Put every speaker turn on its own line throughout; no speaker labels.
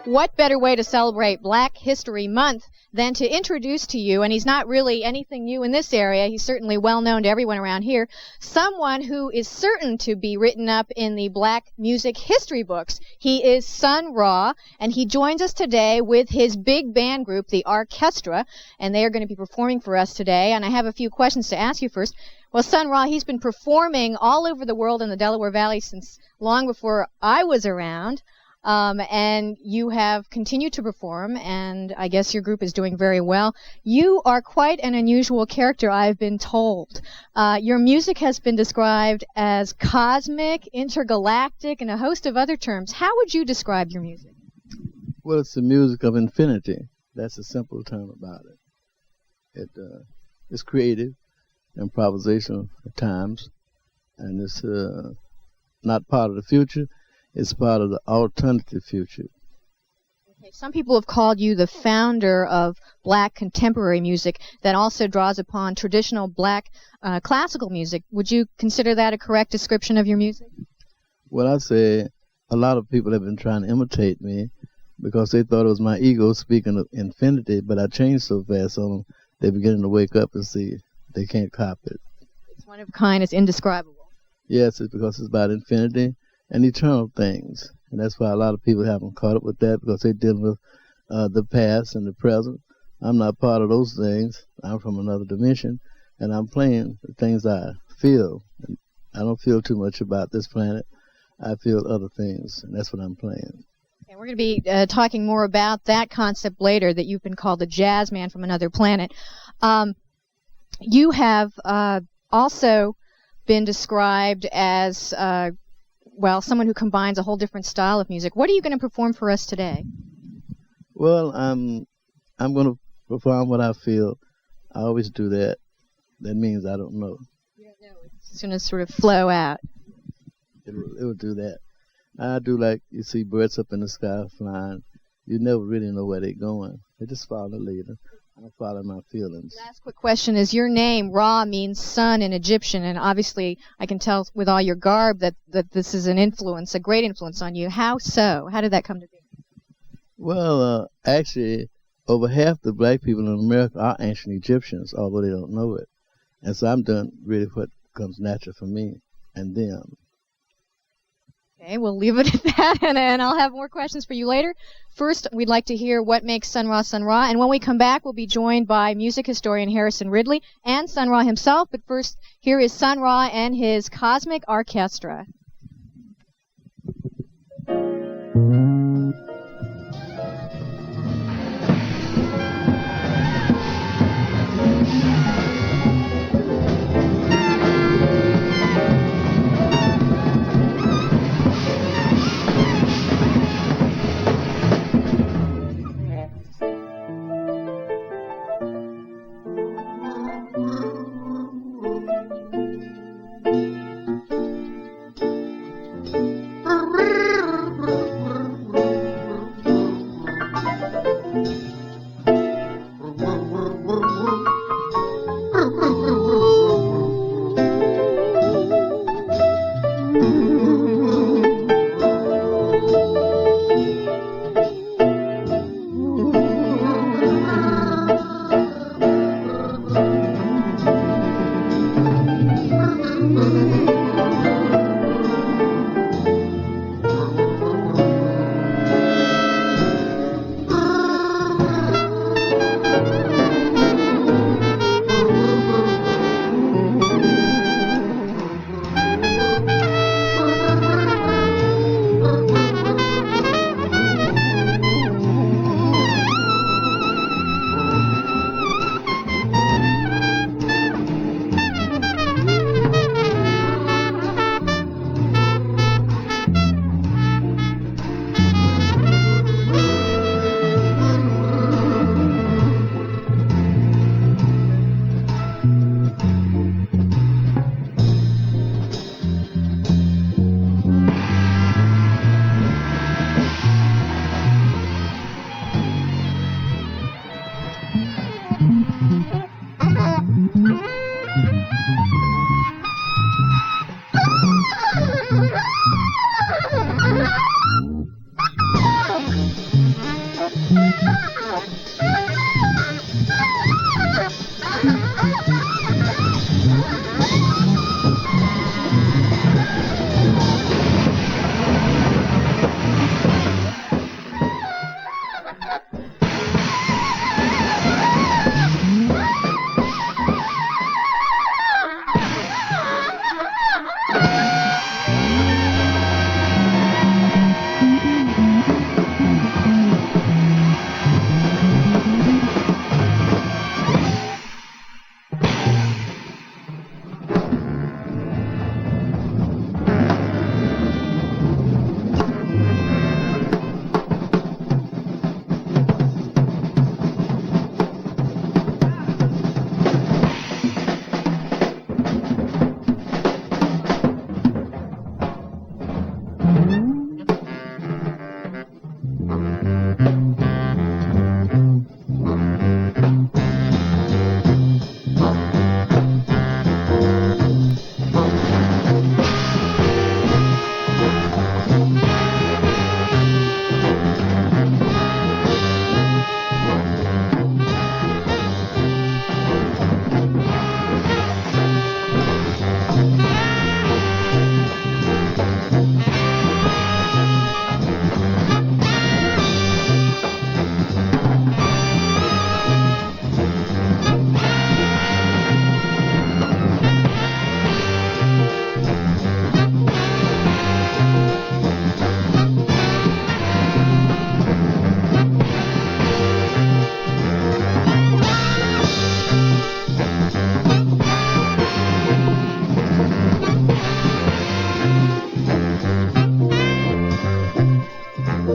what better way to celebrate Black History Month than to introduce to you, and he's not really anything new in this area, he's certainly well known to everyone around here, someone who is certain to be written up in the Black music history books. He is Sun Ra, and he joins us today with his big band group, the Arkestra, and they are going to be performing for us today, and I have a few questions to ask you first. Well, Sun Ra, he's been performing all over the world in the Delaware Valley since long before I was around. And you have continued to perform, and I guess your group is doing very well. You are quite an unusual character, I've been told. Your music has been described as cosmic, intergalactic, and a host of other terms. How would you describe your music?
Well, it's the music of infinity. That's a simple term about it. It's creative, improvisational at times, and it's not part of the future. It's part of the alternative future.
Okay, some people have called you the founder of Black contemporary music that also draws upon traditional Black classical music. Would you consider that a correct description of your music?
Well, I'd say a lot of people have been trying to imitate me because they thought it was my ego speaking of infinity, but I changed so fast on them, they're beginning to wake up and see they can't copy it.
It's one of a kind, it's indescribable.
Yes, it's because it's about infinity and eternal things. And that's why a lot of people haven't caught up with that, because they're dealing with the past and the present. I'm not part of those things. I'm from another dimension, and I'm playing the things I feel. And I don't feel too much about this planet. I feel other things, and that's what I'm playing.
And we're going to be talking more about that concept later, that you've been called the jazz man from another planet. You have also been described as someone who combines a whole different style of music. What are you going to perform for us today?
Well, I'm going to perform what I feel. I always do that. That means I don't know.
You don't know. It's going to sort of flow out.
It will do that. I do like you see birds up in the sky flying. You never really know where they're going. They just follow the leader. I follow my feelings.
Last quick question is, your name, Ra, means sun in Egyptian, and obviously I can tell with all your garb that this is an influence, a great influence on you. How so? How did that come to be?
Well, actually, over half the Black people in America are ancient Egyptians, although they don't know it. And so I'm doing really what comes natural for me and them.
Okay, we'll leave it at that, and I'll have more questions for you later. First, we'd like to hear what makes Sun Ra, and when we come back, we'll be joined by music historian Harrison Ridley and Sun Ra himself. But first, here is Sun Ra and his Cosmic Arkestra.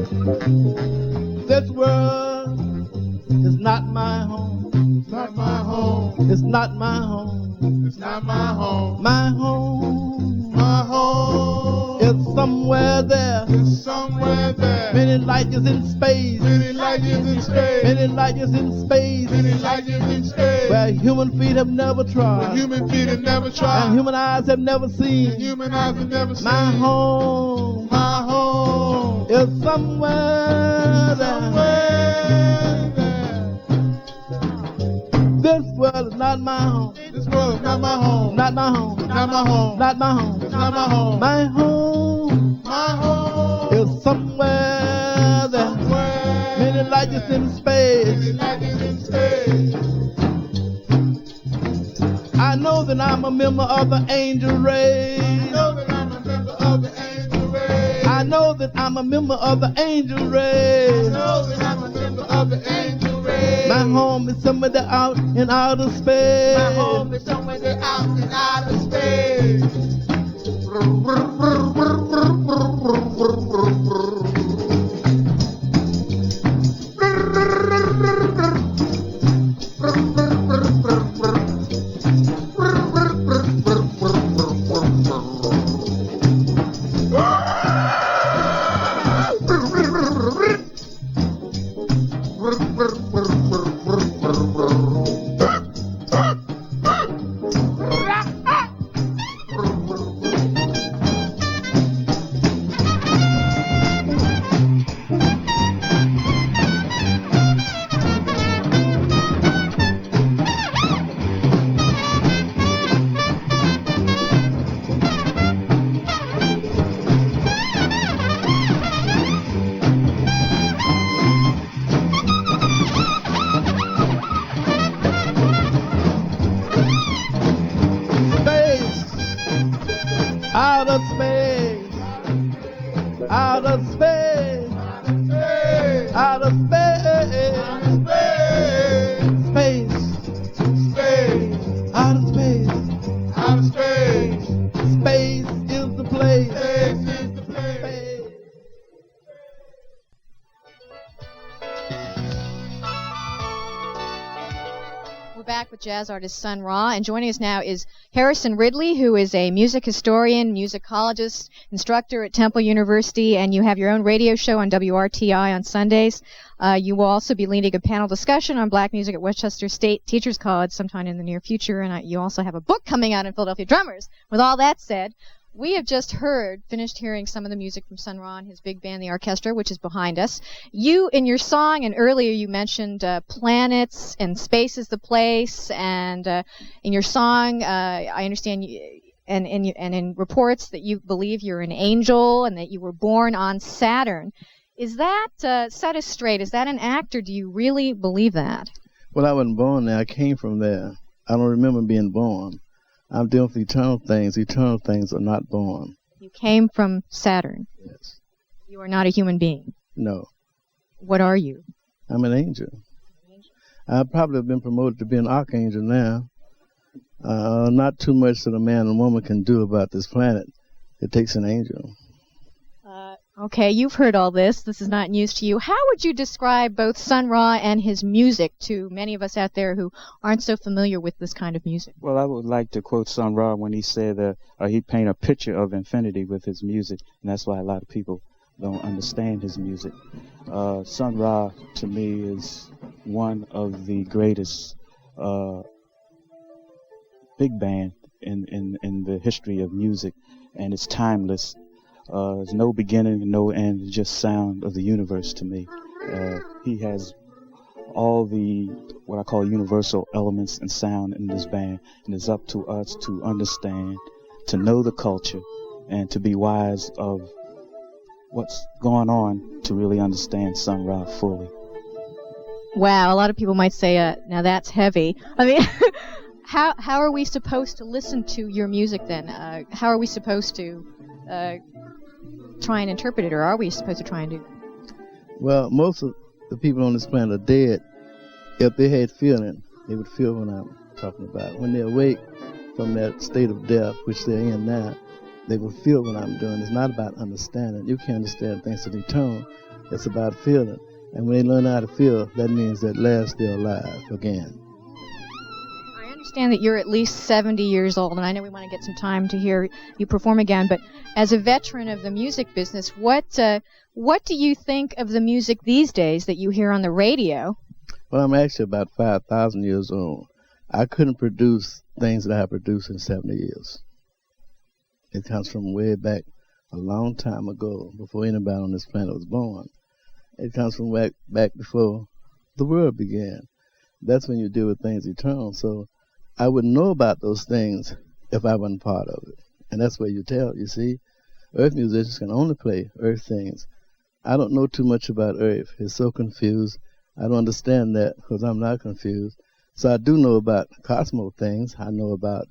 This world is not my home.
It's not my home.
It's not my home.
It's not my home.
My home.
My home.
It's somewhere there.
It's somewhere there.
Many light years in space.
Many light years in space.
Many light years in space.
Many light years in space.
Where human feet have never
Where
trod.
human feet have never tried.
And human eyes have never
And
seen.
human eyes have never seen.
My home.
My home.
Is somewhere there.
Somewhere there.
This world is not my home.
This world is not my home.
Not my home.
Not my home.
Not my home.
It's not my home.
My home
My home.
is somewhere there.
Somewhere.
Many light years in
Many
space.
light years in space.
I know that I'm a member of the angel race.
I know that I'm a member of the angel race.
I know that I'm a member of the angel
I
race.
know that I'm a member of the angel race.
My home is somewhere there out in outer space.
My home is somewhere there out in outer space.
Outer space, outer space, outer space, space, outer space,
Outer space.
space is the place.
Space is the place.
Space.
We're back with jazz artist Sun Ra, and joining us now is Harrison Ridley, who is a music historian, musicologist, instructor at Temple University, and you have your own radio show on WRTI on Sundays. You will also be leading a panel discussion on black music at Westchester State Teachers College sometime in the near future, and you also have a book coming out in Philadelphia Drummers. With all that said, we have just finished hearing some of the music from Sun Ra and his big band, the Orchestra, which is behind us. You, in your song, and earlier you mentioned planets and space is the place, and in your song, I understand, and in reports that you believe you're an angel and that you were born on Saturn. Is that, set us straight, is that an act, or do you really believe that?
Well, I wasn't born there. I came from there. I don't remember being born. I'm dealing with eternal things. Eternal things are not born.
You came from Saturn.
Yes.
You are not a human being.
No.
What are you?
I'm an angel. I probably have been promoted to be an archangel now. Not too much that a man and woman can do about this planet. It takes an angel.
Okay, you've heard all this. This is not news to you. How would you describe both Sun Ra and his music to many of us out there who aren't so familiar with this kind of music?
Well, I would like to quote Sun Ra when he said that he paint a picture of infinity with his music, and that's why a lot of people don't understand his music. Sun Ra, to me, is one of the greatest big band in the history of music, and it's timeless. There's no beginning, no end, just sound of the universe to me. He has all the, what I call universal elements and sound in this band, and it's up to us to understand, to know the culture, and to be wise of what's going on to really understand Sun Ra fully.
Wow, a lot of people might say, now that's heavy. I mean, how are we supposed to listen to your music then? How are we supposed to try and interpret it, or are we supposed to try and do that?
Well, most of the people on this planet are dead. If they had feeling, they would feel what I'm talking about. When they awake from that state of death, which they're in now, they will feel what I'm doing. It's not about understanding. You can't understand things that are eternal. It's about feeling. And when they learn how to feel, that means that last they're alive again.
I understand that you're at least 70 years old, and I know we want to get some time to hear you perform again, but as a veteran of the music business, what do you think of the music these days that you hear on the radio?
Well, I'm actually about 5,000 years old. I couldn't produce things that I have produced in 70 years. It comes from way back a long time ago, before anybody on this planet was born. It comes from back before the world began. That's when you deal with things eternal. So I wouldn't know about those things if I wasn't part of it. And that's where you tell, you see. Earth musicians can only play earth things. I don't know too much about earth. It's so confused. I don't understand that because I'm not confused. So I do know about cosmos things. I know about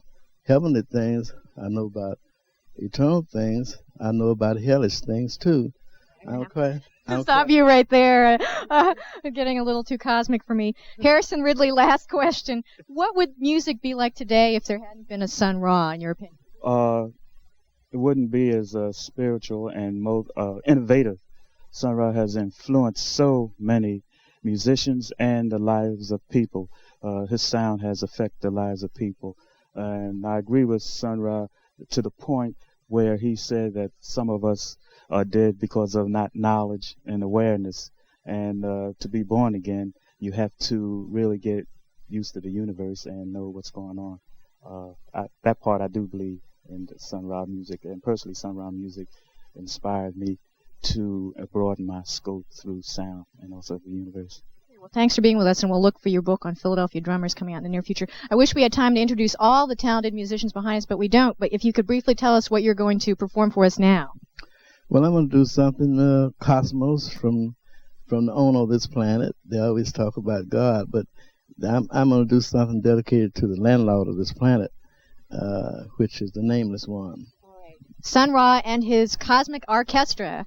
heavenly things. I know about eternal things. I know about hellish things too.
Stop you right there. Getting a little too cosmic for me. Harrison Ridley, last question. What would music be like today if there hadn't been a Sun Ra, in your opinion?
It wouldn't be as spiritual and innovative. Sun Ra has influenced so many musicians and the lives of people. His sound has affected the lives of people. And I agree with Sun Ra to the point where he said that some of us are dead because of not knowledge and awareness. And to be born again, you have to really get used to the universe and know what's going on. That part I do believe in the Sun Ra music. And personally, Sun Ra music inspired me to broaden my scope through sound and also the universe.
Well, thanks for being with us, and we'll look for your book on Philadelphia drummers coming out in the near future. I wish we had time to introduce all the talented musicians behind us, but we don't. But if you could briefly tell us what you're going to perform for us now.
Well, I'm going to do something cosmos from the owner of this planet. They always talk about God, but I'm going to do something dedicated to the landlord of this planet, which is the nameless one.
All right. Sun Ra and his Cosmic Arkestra.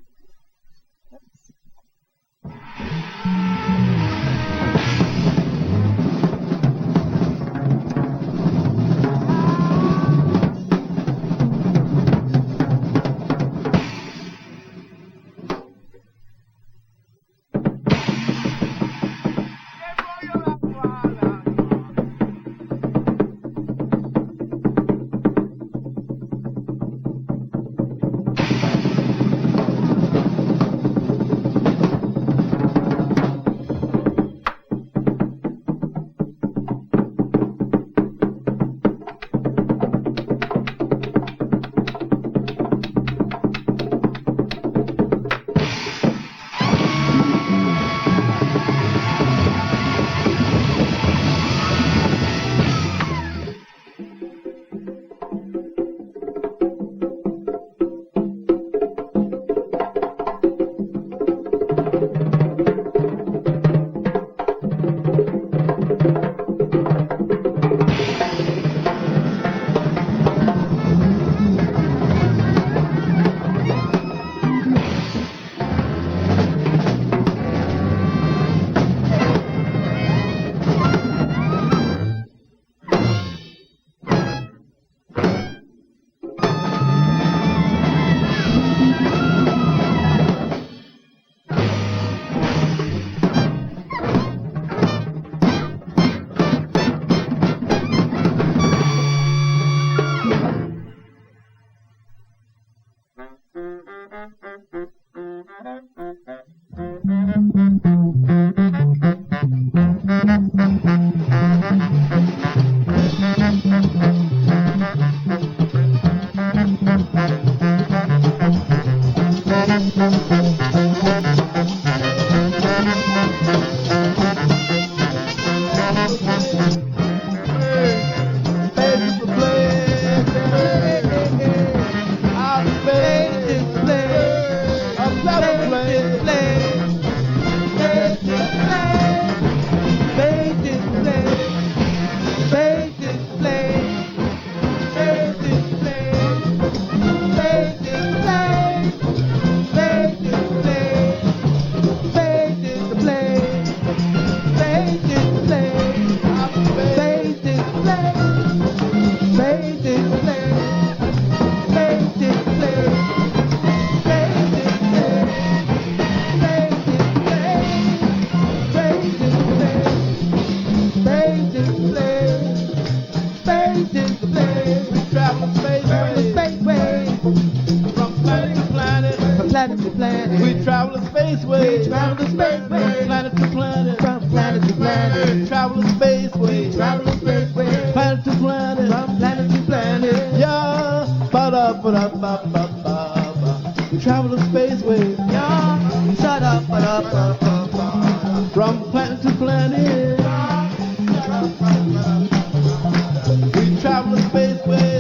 planet.
We travel the spaceways.
We travel the spaceways.
From planet to planet.
From planet to planet.
Travel the spaceways.
Travel the spaceways.
Planet to planet.
From planet to planet.
Yeah. Ba-da-ba-da-ba-ba-ba-ba. We travel the spaceways.
Yeah. Shut up,
From planet to planet. We travel the spaceways.